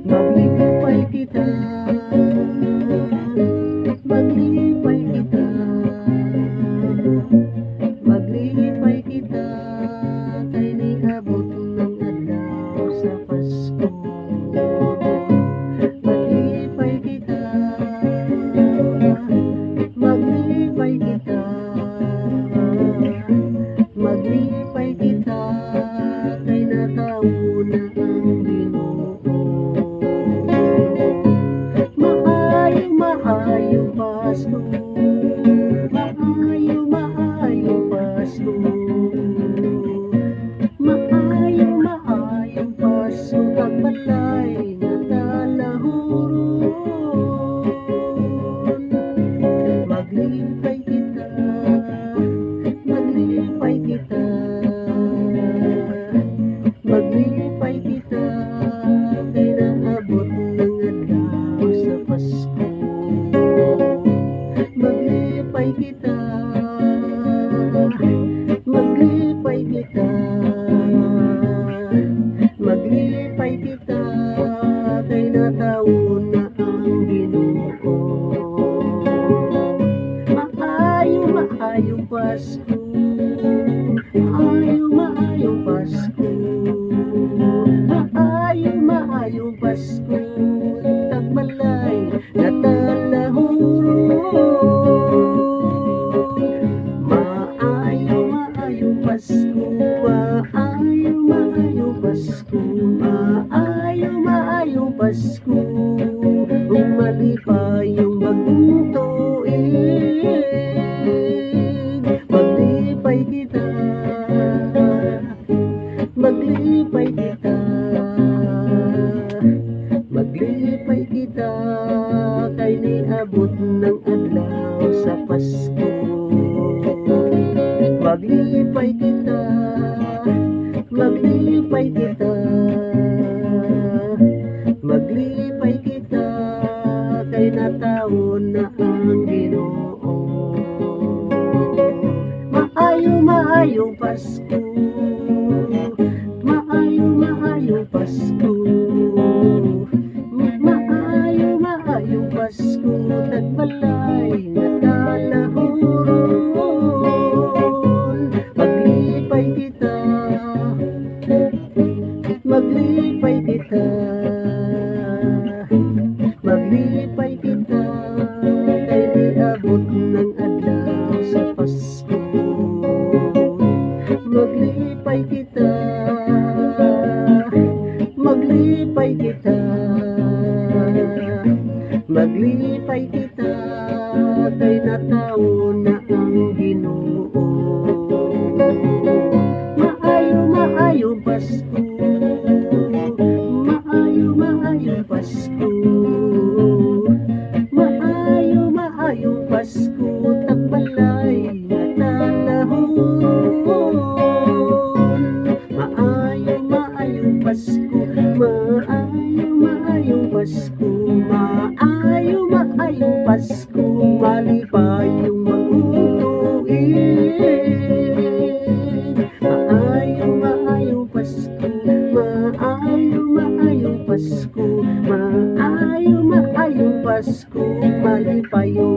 Maglipay kita, maglipay kita, maglipay kita, kay niabot ng adlaw sa Pasko. Maglipay kita, maglipay kita, maglipay kita, kay natawo na ang Ginoo. Maayong Pasko, maayong Pasko, maayong Pasko, tagbalay na talahuron. Maglipay kita, maglipay kita, maglipay kita, kay naabot ng adlaw sa Pasko. Maglipay kita, maglipay kita, maglipay kita, kay natawo na ang Ginoo. Maayong Pasko, maayong Pasko, maayong Pasko, tagbalay na talahuron. Maayong Pasko, maayong Pasko, maayong Pasko, umalipay yung bagong tuig. Maglipay kita, maglipay kita, maglipay kita, kay niabot ng adlaw sa Pasko. Maglipay kita, maglipay kita, maglipay kita, kay natawo na ang Ginoo. Maayong Pasko, maayong Pasko, maayong Pasko, tagbalay na talahuron. Maglipay kita, maglipay kita, maglipay kita, kay niabot ng adlaw sa Pasko. Maglipay kita, maglipay kita, maglipay kita, kay natawo na ang Ginoo. Maayong Pasko, maayong Pasko, maayong Pasko, tagbalay na talahuron. Maayong Pasko, maayong Pasko, maayong Pasko, malipay yung bagong tuig. Maayong Pasko, maayong Pasko, maayong Pasko, malipay yung